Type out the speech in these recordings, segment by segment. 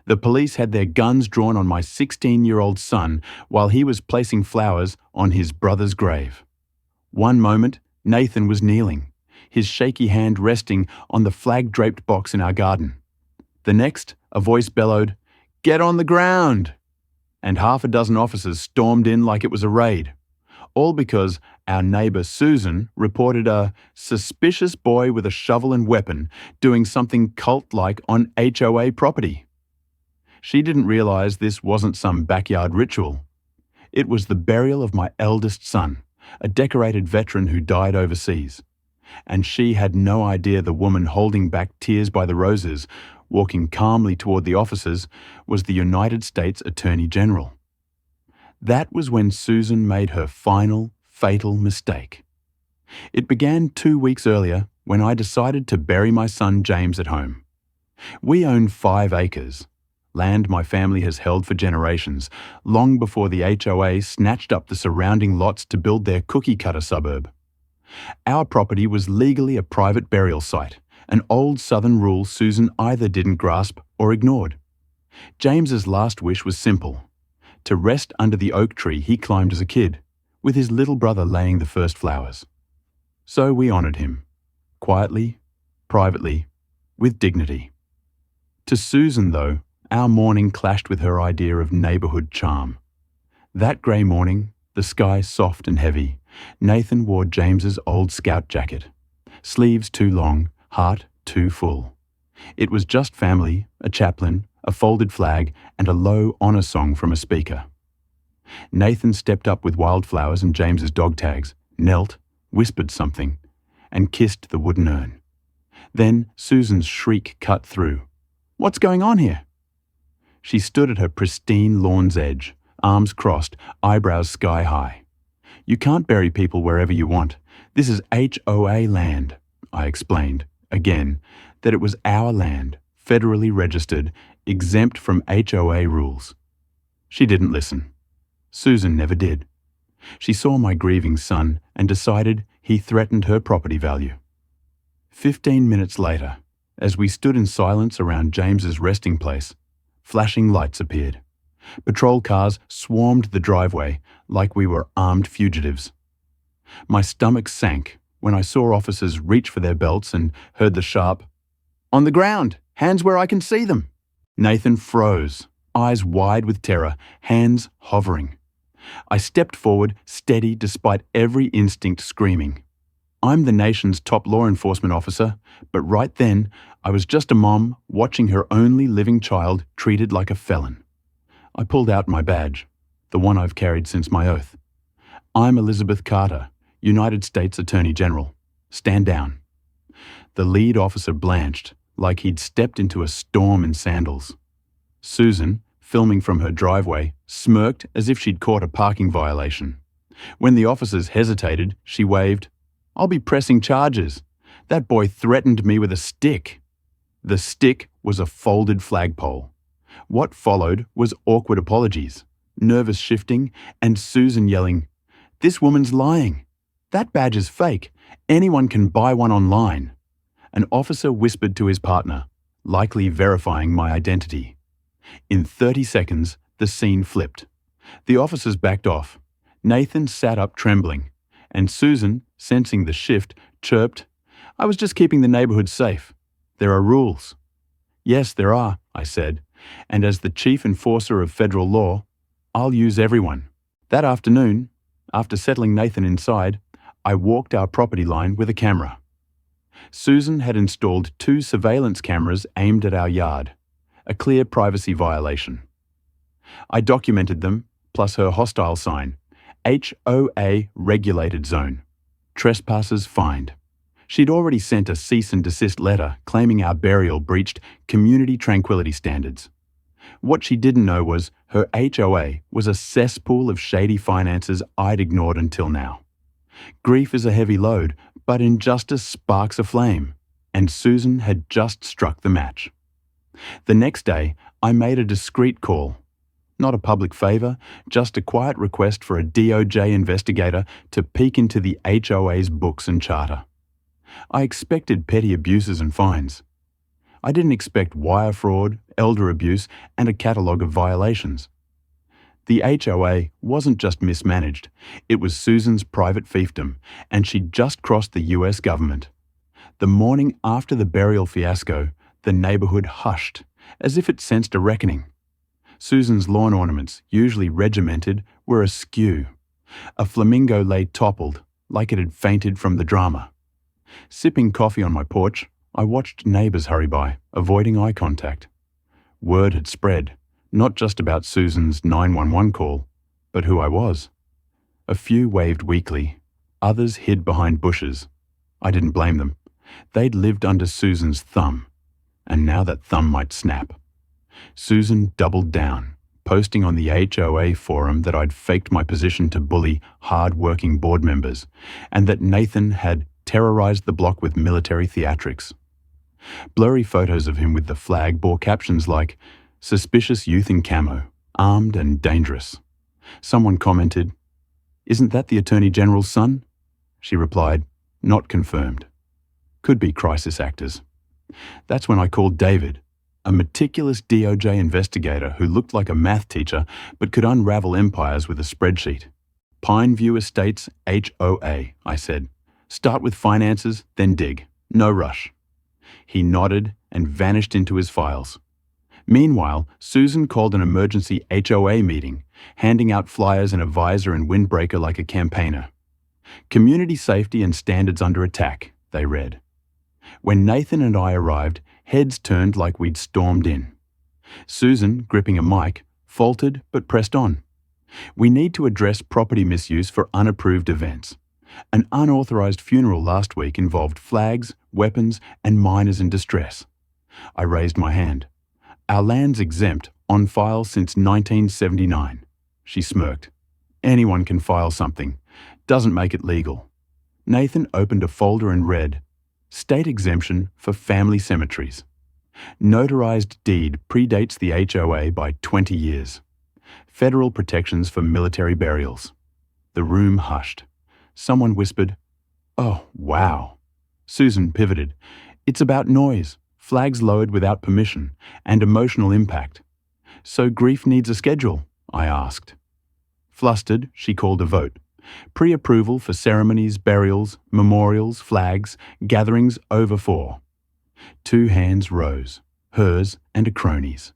The police had their guns drawn on my 16-year-old son while he was placing flowers on his brother's grave. One moment, Nathan was kneeling, his shaky hand resting on the flag-draped box in our garden. The next, a voice bellowed, "Get on the ground!" And half a dozen officers stormed in like it was a raid. All because our neighbour Susan reported a suspicious boy with a shovel and weapon doing something cult-like on HOA property. She didn't realise this wasn't some backyard ritual. It was the burial of my eldest son, a decorated veteran who died overseas. And she had no idea the woman holding back tears by the roses, walking calmly toward the officers, was the United States Attorney General. That was when Susan made her final, fatal mistake. It began 2 weeks earlier when I decided to bury my son James at home. We own 5 acres, land my family has held for generations, long before the HOA snatched up the surrounding lots to build their cookie-cutter suburb. Our property was legally a private burial site, an old Southern rule Susan either didn't grasp or ignored. James's last wish was simple: to rest under the oak tree he climbed as a kid, with his little brother laying the first flowers. So we honoured him, quietly, privately, with dignity. To Susan, though, our mourning clashed with her idea of neighbourhood charm. That grey morning, the sky soft and heavy, Nathan wore James's old scout jacket, sleeves too long, heart too full. It was just family, a chaplain, a folded flag, and a low honour song from a speaker. Nathan stepped up with wildflowers and James's dog tags, knelt, whispered something, and kissed the wooden urn. Then Susan's shriek cut through. "What's going on here?" She stood at her pristine lawn's edge, arms crossed, eyebrows sky high. "You can't bury people wherever you want. This is HOA land," I explained, again, that it was our land, federally registered, exempt from HOA rules. She didn't listen. Susan never did. She saw my grieving son and decided he threatened her property value. 15 minutes later, as we stood in silence around James's resting place, flashing lights appeared. Patrol cars swarmed the driveway like we were armed fugitives. My stomach sank when I saw officers reach for their belts and heard the sharp, "On the ground! Hands where I can see them!" Nathan froze, eyes wide with terror, hands hovering. I stepped forward, steady despite every instinct screaming. I'm the nation's top law enforcement officer, but right then, I was just a mom watching her only living child treated like a felon. I pulled out my badge, the one I've carried since my oath. "I'm Elizabeth Carter, United States Attorney General. Stand down." The lead officer blanched, like he'd stepped into a storm in sandals. Susan, filming from her driveway, smirked as if she'd caught a parking violation. When the officers hesitated, she waved, "I'll be pressing charges. That boy threatened me with a stick." The stick was a folded flagpole. What followed was awkward apologies, nervous shifting, and Susan yelling, "This woman's lying. That badge is fake. Anyone can buy one online." An officer whispered to his partner, likely verifying my identity. In 30 seconds, the scene flipped. The officers backed off. Nathan sat up trembling, and Susan, sensing the shift, chirped, "I was just keeping the neighbourhood safe. There are rules." "Yes, there are," I said, "and as the chief enforcer of federal law, I'll use everyone." That afternoon, after settling Nathan inside, I walked our property line with a camera. Susan had installed 2 surveillance cameras aimed at our yard, a clear privacy violation. I documented them, plus her hostile sign, HOA regulated zone, trespassers fined. She'd already sent a cease and desist letter claiming our burial breached community tranquility standards. What she didn't know was her HOA was a cesspool of shady finances I'd ignored until now. Grief is a heavy load, but injustice sparks a flame, and Susan had just struck the match. The next day, I made a discreet call. Not a public favour, just a quiet request for a DOJ investigator to peek into the HOA's books and charter. I expected petty abuses and fines. I didn't expect wire fraud, elder abuse, and a catalogue of violations. The HOA wasn't just mismanaged, it was Susan's private fiefdom, and she'd just crossed the US government. The morning after the burial fiasco, the neighbourhood hushed, as if it sensed a reckoning. Susan's lawn ornaments, usually regimented, were askew. A flamingo lay toppled, like it had fainted from the drama. Sipping coffee on my porch, I watched neighbours hurry by, avoiding eye contact. Word had spread, not just about Susan's 911 call, but who I was. A few waved weakly, others hid behind bushes. I didn't blame them. They'd lived under Susan's thumb, and now that thumb might snap. Susan doubled down, posting on the HOA forum that I'd faked my position to bully hard-working board members, and that Nathan had terrorized the block with military theatrics. Blurry photos of him with the flag bore captions like, "Suspicious youth in camo, armed and dangerous." Someone commented, "Isn't that the Attorney General's son?" She replied, "Not confirmed. Could be crisis actors." That's when I called David, a meticulous DOJ investigator who looked like a math teacher but could unravel empires with a spreadsheet. "Pineview Estates HOA," I said. "Start with finances, then dig. No rush." He nodded and vanished into his files. Meanwhile, Susan called an emergency HOA meeting, handing out flyers in a visor and windbreaker like a campaigner. "Community safety and standards under attack," they read. When Nathan and I arrived, heads turned like we'd stormed in. Susan, gripping a mic, faltered but pressed on. "We need to address property misuse for unapproved events. An unauthorized funeral last week involved flags, weapons, and minors in distress." I raised my hand. "Our land's exempt, on file since 1979. She smirked. "Anyone can file something. Doesn't make it legal." Nathan opened a folder and read, "State exemption for family cemeteries. Notarized deed predates the HOA by 20 years. Federal protections for military burials." The room hushed. Someone whispered, "Oh, wow." Susan pivoted. "It's about noise, flags lowered without permission, and emotional impact." "So grief needs a schedule?" I asked. Flustered, she called a vote. Pre-approval for ceremonies, burials, memorials, flags, gatherings over 4. 2 hands rose, hers and a crony's.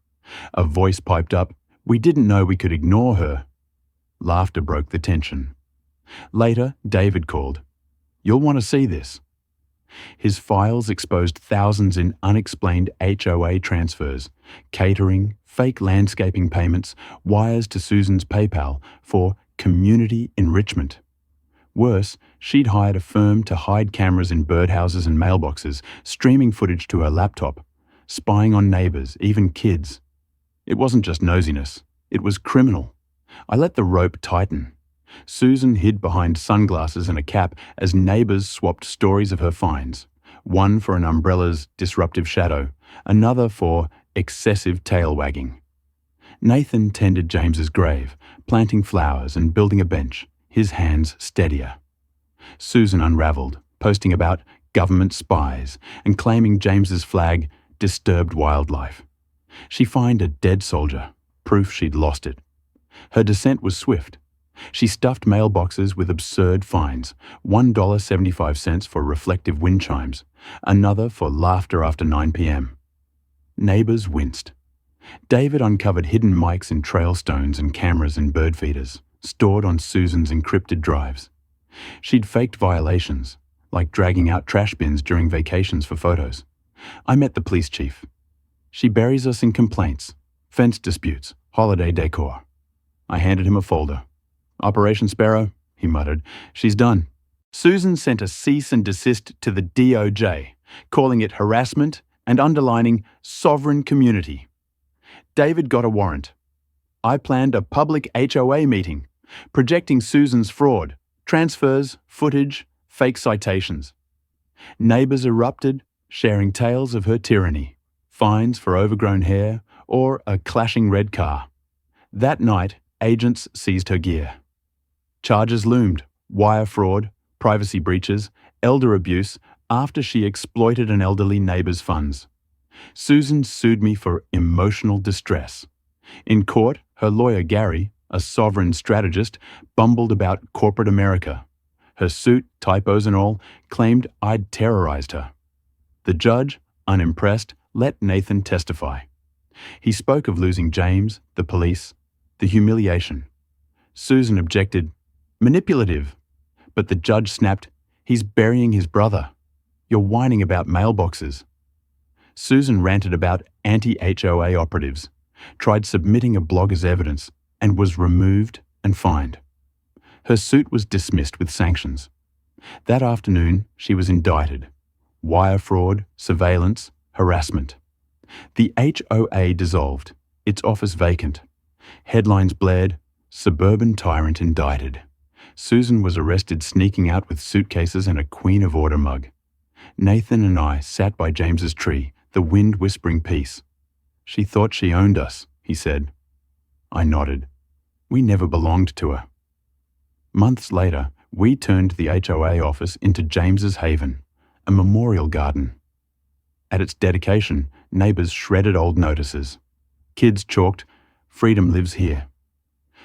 A voice piped up, "We didn't know we could ignore her." Laughter broke the tension. Later, David called. "You'll want to see this." His files exposed thousands in unexplained HOA transfers, catering, fake landscaping payments, wires to Susan's PayPal for community enrichment. Worse, she'd hired a firm to hide cameras in birdhouses and mailboxes, streaming footage to her laptop, spying on neighbours, even kids. It wasn't just nosiness, it was criminal. I let the rope tighten. Susan hid behind sunglasses and a cap as neighbours swapped stories of her finds, one for an umbrella's disruptive shadow, another for excessive tail wagging. Nathan tended James's grave, planting flowers and building a bench, his hands steadier. Susan unravelled, posting about government spies and claiming James's flag disturbed wildlife. She found a dead soldier, proof she'd lost it. Her descent was swift. She stuffed mailboxes with absurd fines, $1.75 for reflective wind chimes, another for laughter after 9 p.m. Neighbours winced. David uncovered hidden mics in trail stones and cameras in bird feeders, stored on Susan's encrypted drives. She'd faked violations, like dragging out trash bins during vacations for photos. I met the police chief. "She buries us in complaints, fence disputes, holiday decor." I handed him a folder. "Operation Sparrow," he muttered. "She's done." Susan sent a cease and desist to the DOJ, calling it harassment and underlining sovereign community. David got a warrant. I planned a public HOA meeting, projecting Susan's fraud, transfers, footage, fake citations. Neighbours erupted, sharing tales of her tyranny, fines for overgrown hair, or a clashing red car. That night, agents seized her gear. Charges loomed: wire fraud, privacy breaches, elder abuse after she exploited an elderly neighbour's funds. Susan sued me for emotional distress. In court, her lawyer Gary, a sovereign strategist, bumbled about corporate America. Her suit, typos and all, claimed I'd terrorized her. The judge, unimpressed, let Nathan testify. He spoke of losing James, the police, the humiliation. Susan objected, manipulative. But the judge snapped, he's burying his brother. You're whining about mailboxes. Susan ranted about anti-HOA operatives, tried submitting a blog as evidence, and was removed and fined. Her suit was dismissed with sanctions. That afternoon, she was indicted. Wire fraud, surveillance, harassment. The HOA dissolved, its office vacant. Headlines blared, suburban tyrant indicted. Susan was arrested sneaking out with suitcases and a Queen of Order mug. Nathan and I sat by James's tree, the wind whispering peace. She thought she owned us, he said. I nodded. We never belonged to her. Months later, we turned the HOA office into James's haven, a memorial garden. At its dedication, neighbours shredded old notices. Kids chalked, "Freedom lives here."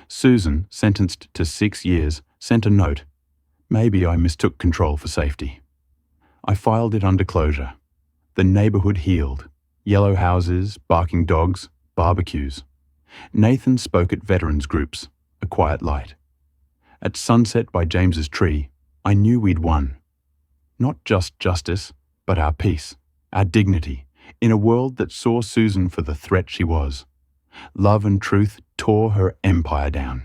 Susan, sentenced to 6 years, sent a note. Maybe I mistook control for safety. I filed it under closure. The neighbourhood healed. Yellow houses, barking dogs, barbecues. Nathan spoke at veterans groups, a quiet light. At sunset by James's tree, I knew we'd won. Not just justice, but our peace, our dignity, in a world that saw Susan for the threat she was. Love and truth tore her empire down.